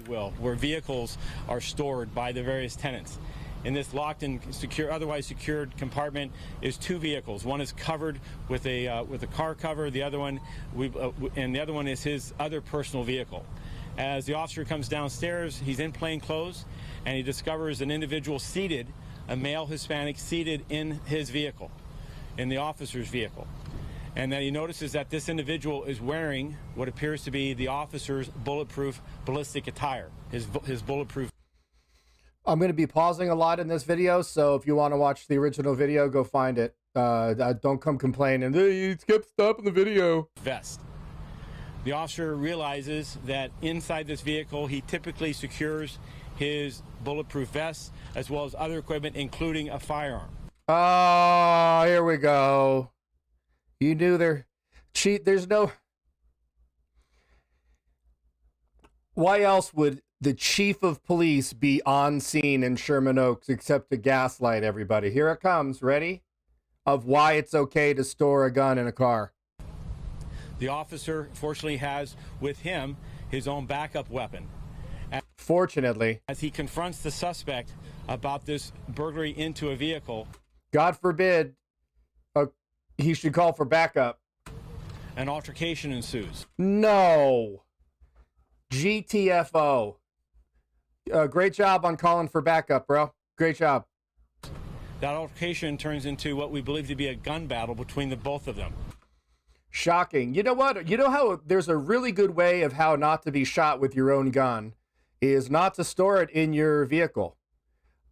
where vehicles are stored by the various tenants. In this locked and secure, otherwise secured compartment is two vehicles. One is covered with a car cover. The other one, and the other one is his other personal vehicle. As the officer comes downstairs, he's in plain clothes, and he discovers an individual seated, a male Hispanic, seated in his vehicle, in the officer's vehicle. And then he notices that this individual is wearing what appears to be the officer's bulletproof ballistic attire, his bulletproof. I'm going to be pausing a lot in this video, so if you want to watch the original video, go find it. Don't come complaining, hey, you kept stopping the video. Vest. The officer realizes that inside this vehicle, he typically secures his bulletproof vest as well as other equipment, including a firearm. Oh, here we go. You knew there's no... Why else would the chief of police be on scene in Sherman Oaks except to gaslight everybody? Here it comes. Ready? Of why it's okay to store a gun in a car. The officer, fortunately, has with him his own backup weapon. Fortunately. As he confronts the suspect about this burglary into a vehicle. God forbid he should call for backup. An altercation ensues. No. GTFO. Great job on calling for backup, bro. Great job. That altercation turns into what we believe to be a gun battle between the both of them. Shocking. You know what? You know how there's a really good way of how not to be shot with your own gun is not to store it in your vehicle.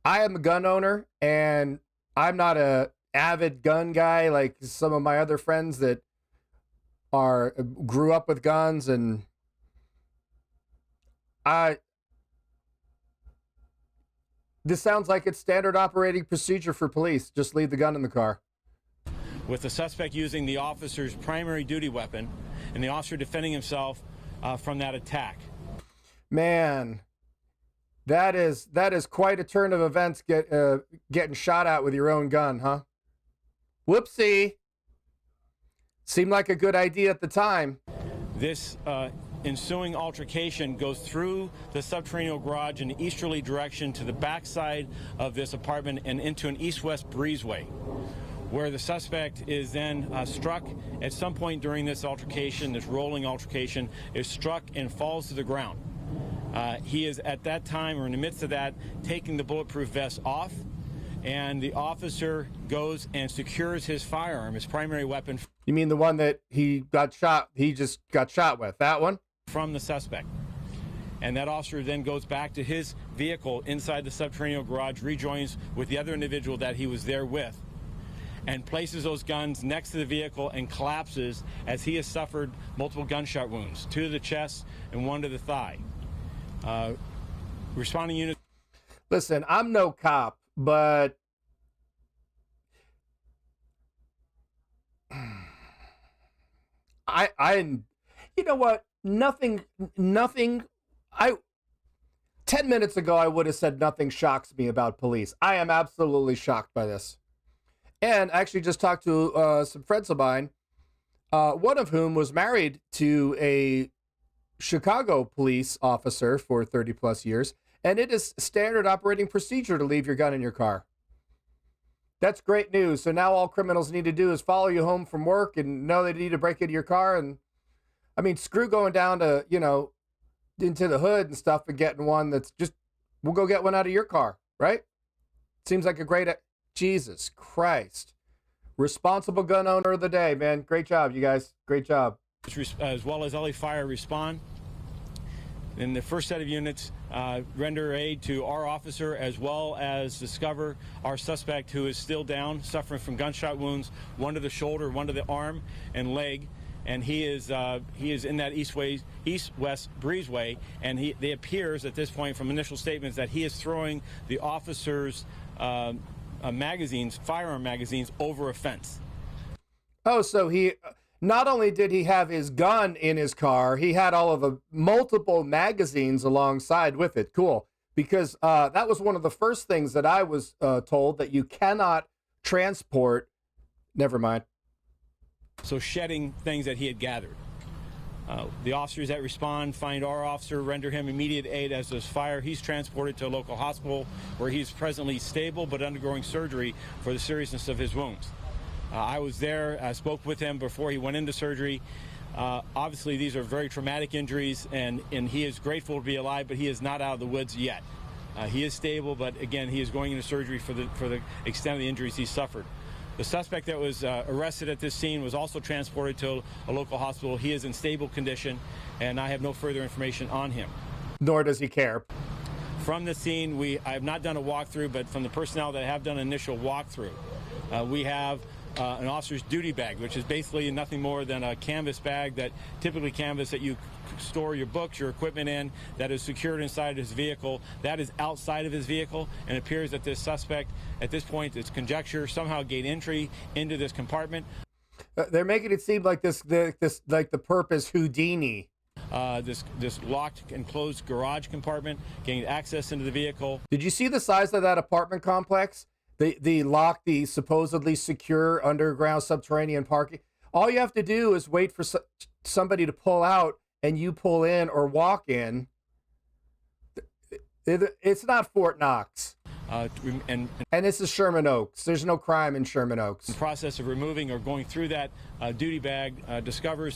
I am a gun owner, and I'm not a avid gun guy like some of my other friends that grew up with guns, and this sounds like it's standard operating procedure for police. Just leave the gun in the car. With the suspect using the officer's primary duty weapon and the officer defending himself from that attack. Man, that is quite a turn of events, getting shot at with your own gun, huh? Whoopsie. Seemed like a good idea at the time. This ensuing altercation goes through the subterranean garage in an easterly direction to the backside of this apartment and into an east-west breezeway, where the suspect is then struck at some point during this altercation, this rolling altercation, is struck and falls to the ground. He is at that time, or in the midst of that, taking the bulletproof vest off, and the officer goes and secures his firearm, his primary weapon. You mean the one that he just got shot with, that one? From the suspect. And that officer then goes back to his vehicle inside the subterranean garage, rejoins with the other individual that he was there with, and places those guns next to the vehicle and collapses as he has suffered multiple gunshot wounds, 2 to the chest and 1 to the thigh. Responding unit. Listen, I'm no cop, but you know what? Nothing, 10 minutes ago, I would have said nothing shocks me about police. I am absolutely shocked by this. And I actually just talked to some friends of mine, one of whom was married to a Chicago police officer for 30 plus years. And it is standard operating procedure to leave your gun in your car. That's great news. So now all criminals need to do is follow you home from work and know they need to break into your car. And I mean, screw going down to, into the hood and stuff and getting one that's just, we'll go get one out of your car, right? Seems like a great, Jesus Christ. Responsible gun owner of the day, man. Great job, you guys. Great job. As well as LA Fire respond. In the first set of units, render aid to our officer as well as discover our suspect who is still down, suffering from gunshot wounds, 1 to the shoulder, 1 to the arm and leg. And he is in that east-west breezeway, and it appears at this point from initial statements that he is throwing the officer's firearm magazines over a fence. Oh, so he not only did he have his gun in his car, he had all of the multiple magazines alongside with it. Cool. Because that was one of the first things that I was told, that you cannot transport. Never mind. So shedding things that he had gathered. The officers that respond find our officer, render him immediate aid as there's fire. He's transported to a local hospital where he's presently stable but undergoing surgery for the seriousness of his wounds. I was there, I spoke with him before he went into surgery. Obviously, these are very traumatic injuries, and he is grateful to be alive, but he is not out of the woods yet. He is stable, but again, he is going into surgery for the extent of the injuries he suffered. The suspect that was arrested at this scene was also transported to a local hospital. He is in stable condition, and I have no further information on him. Nor does he care. From the scene, I have not done a walkthrough, but from the personnel that have done an initial walkthrough, we have an officer's duty bag, which is basically nothing more than a canvas bag, that typically canvas that you store your books, your equipment in, that is secured inside his vehicle. That is outside of his vehicle, and it appears that this suspect, at this point, it's conjecture, somehow gained entry into this compartment. They're making it seem like this like the purpose Houdini. This locked and closed garage compartment, gained access into the vehicle. Did you see the size of that apartment complex? The lock, the supposedly secure underground subterranean parking. All you have to do is wait for somebody to pull out, and you pull in or walk in. It's not Fort Knox. And this is Sherman Oaks. There's no crime in Sherman Oaks. In the process of removing or going through that duty bag,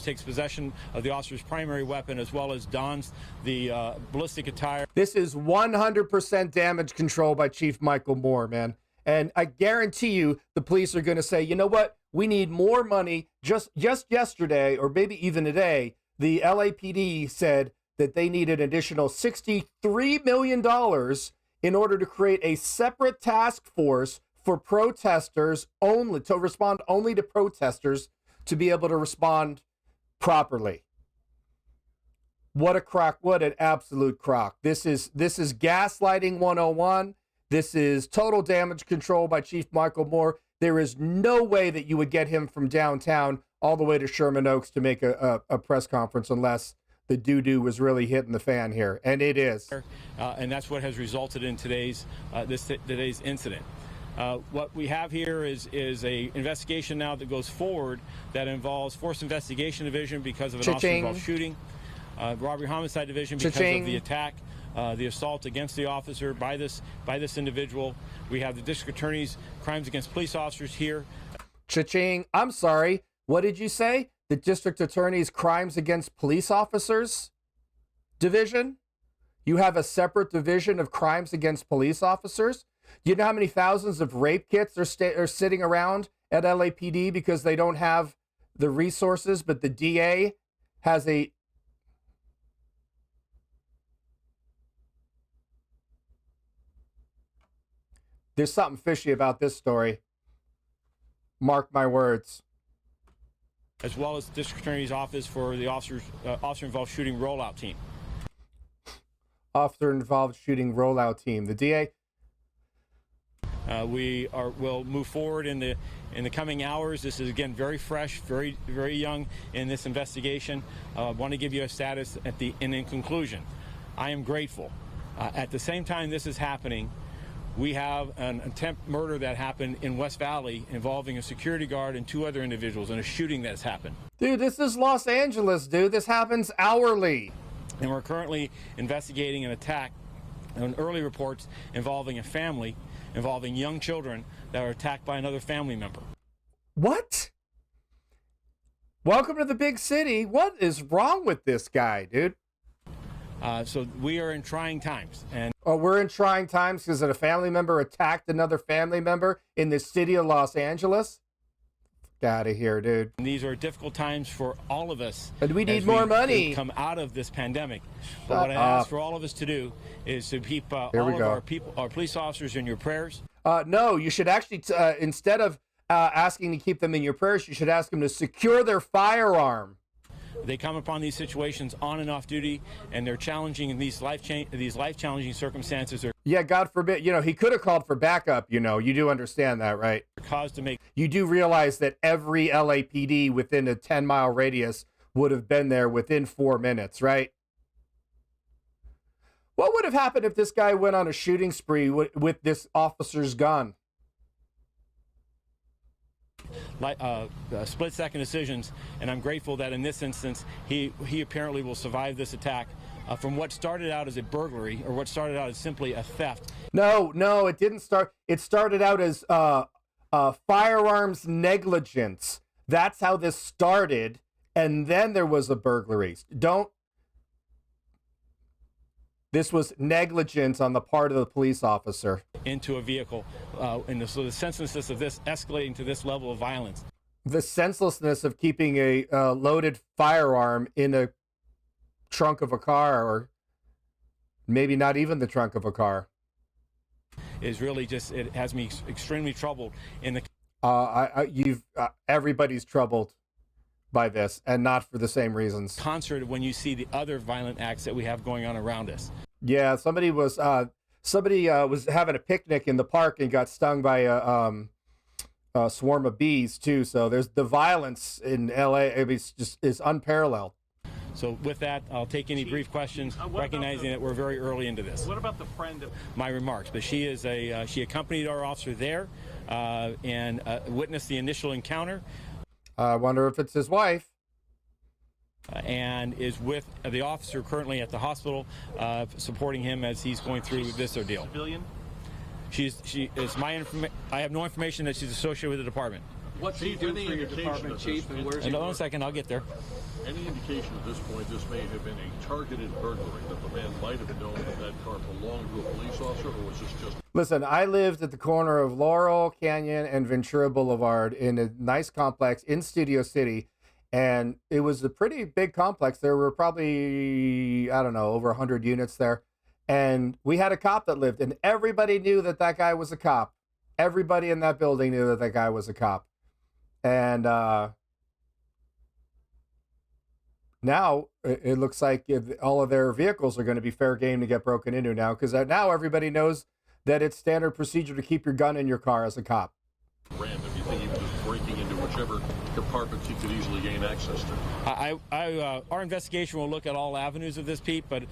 takes possession of the officer's primary weapon, as well as dons the ballistic attire. This is 100% damage control by Chief Michael Moore, man. And I guarantee you the police are going to say, you know what? We need more money. Just yesterday, or maybe even today, the LAPD said that they needed an additional $63 million in order to create a separate task force for protesters only, to respond only to protesters, to be able to respond properly. What a crock. What an absolute crock. This is gaslighting 101. This is total damage control by Chief Michael Moore. There is no way that you would get him from downtown all the way to Sherman Oaks to make a press conference unless the doo-doo was really hitting the fan here, and it is. And that's what has resulted in today's incident. What we have here is a investigation now that goes forward that involves Force Investigation Division because of an officer-involved shooting, Robbery Homicide Division because of the attack, the assault against the officer by this individual. We have the District Attorney's Crimes Against Police Officers here. Cha-ching. I'm sorry. What did you say? The District Attorney's Crimes Against Police Officers Division? You have a separate division of crimes against police officers? Do you know how many thousands of rape kits are sitting around at LAPD because they don't have the resources, but the DA has a... There's something fishy about this story. Mark my words. As well as the District Attorney's Office for the Officer-Involved Shooting Rollout Team. Officer-Involved Shooting Rollout Team. The DA? We'll move forward in the coming hours. This is, again, very fresh, very, very young in this investigation. I want to give you a status in conclusion. I am grateful. At the same time this is happening, we have an attempt murder that happened in West Valley involving a security guard and 2 other individuals, and a shooting that's happened. Dude, this is Los Angeles, dude. This happens hourly. And we're currently investigating an attack on early reports involving a family, involving young children that were attacked by another family member. What? Welcome to the big city. What is wrong with this guy, dude? So we are in trying times. And we're in trying times because a family member attacked another family member in the city of Los Angeles? Get out of here, dude. These are difficult times for all of us. And we need more money. Come out of this pandemic. But what I ask for all of us to do is to keep all of our police officers in your prayers. No, you should actually, instead of asking to keep them in your prayers, you should ask them to secure their firearm. They come upon these situations on and off duty, and they're challenging in these life-challenging circumstances. Yeah, God forbid. You know, he could have called for backup, you know. You do understand that, right? You do realize that every LAPD within a 10-mile radius would have been there within 4 minutes, right? What would have happened if this guy went on a shooting spree with this officer's gun? split-second decisions, and I'm grateful that in this instance he apparently will survive this attack from what started out as a burglary, or what started out as simply a theft. No, it didn't start. It started out as firearms negligence. That's how this started, and then there was a burglary. This was negligence on the part of the police officer. Into a vehicle, so the senselessness of this escalating to this level of violence. The senselessness of keeping a loaded firearm in a trunk of a car, or maybe not even the trunk of a car, is really just, it has me extremely troubled. In the everybody's troubled by this, and not for the same reasons. Concert when you see the other violent acts that we have going on around us. Yeah, somebody was having a picnic in the park and got stung by a swarm of bees too. So there's the violence in LA. It's unparalleled. So with that, I'll take any brief questions, recognizing that we're very early into this. What about the friend of my remarks? But she accompanied our officer there and witnessed the initial encounter. I wonder if it's his wife. And is with the officer currently at the hospital, supporting him as he's going through this ordeal. Civilian? I have no information that she's associated with the department. What's he doing for your department, Chief, and where's he? Hold on a second, I'll get there. Any indication at this point this may have been a targeted burglary, that the man might have known that that car belonged to a police officer, or was this just... Listen, I lived at the corner of Laurel Canyon and Ventura Boulevard in a nice complex in Studio City, and it was a pretty big complex. There were probably, I don't know, over 100 units there, and we had a cop that lived, and everybody knew that that guy was a cop. Everybody in that building knew that that guy was a cop. And now it looks like all of their vehicles are going to be fair game to get broken into now, because now everybody knows that it's standard procedure to keep your gun in your car as a cop. Random, you think he was just breaking into whichever compartments he could easily gain access to? Our investigation will look at all avenues of this, Pete, but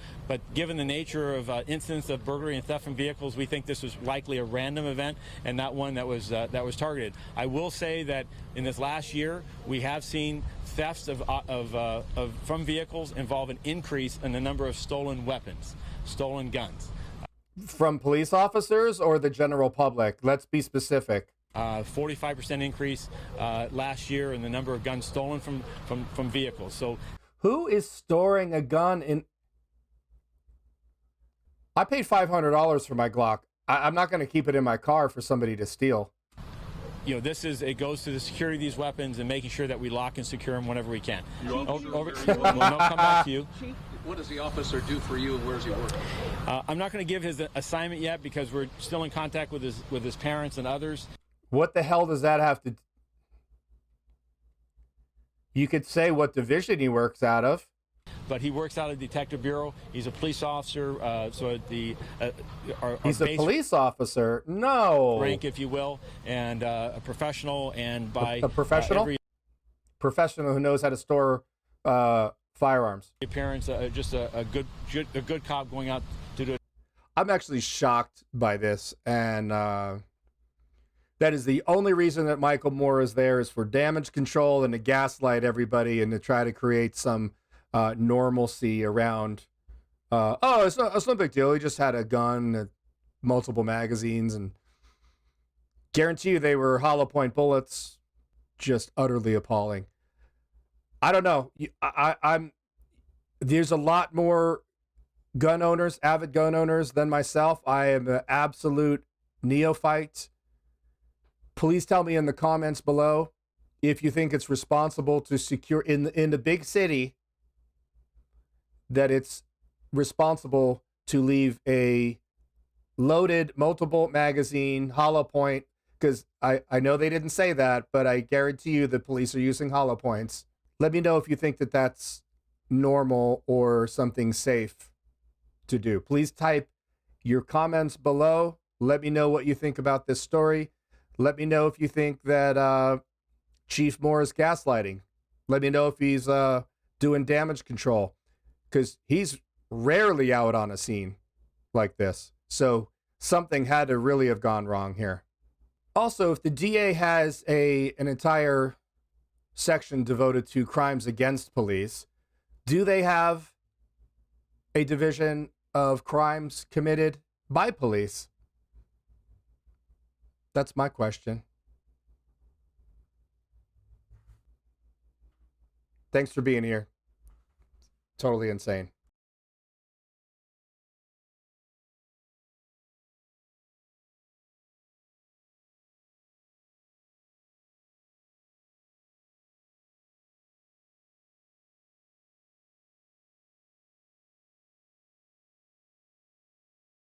given the nature of incidents of burglary and theft from vehicles, we think this was likely a random event and not one that was targeted. I will say that in this last year, we have seen thefts from vehicles involve an increase in the number of stolen weapons, stolen guns. From police officers or the general public? Let's be specific. 45% increase last year in the number of guns stolen from vehicles. So, who is storing a gun in? I paid $500 for my Glock. I'm not going to keep it in my car for somebody to steal. You know, it goes to the security of these weapons and making sure that we lock and secure them whenever we can. Well, no, come back to you. Chief, what does the officer do for you, and where does he work? I'm not going to give his assignment yet because we're still in contact with his parents and others. What the hell does that have to... You could say what division he works out of. But he works out of the Detective Bureau. He's a police officer, so at the... He's a police officer? No. Rank, if you will, and a professional, and by... A professional? Professional who knows how to store firearms. Appearance, just a good cop going out to do it. I'm actually shocked by this, and... that is the only reason that Michael Moore is there, is for damage control and to gaslight everybody and to try to create some normalcy around, it's no big deal. He just had a gun, multiple magazines, and guarantee you they were hollow point bullets. Just utterly appalling. I don't know. There's a lot more gun owners, avid gun owners than myself. I am an absolute neophyte. Please tell me in the comments below if you think it's responsible to secure in the big city, that it's responsible to leave a loaded multiple magazine hollow point, because I know they didn't say that, but I guarantee you the police are using hollow points. Let me know if you think that that's normal or something safe to do. Please type your comments below. Let me know what you think about this story. Let me know if you think that Chief Moore is gaslighting. Let me know if he's doing damage control, because he's rarely out on a scene like this. So something had to really have gone wrong here. Also, if the DA has an entire section devoted to crimes against police, do they have a division of crimes committed by police? That's my question. Thanks for being here. Totally insane.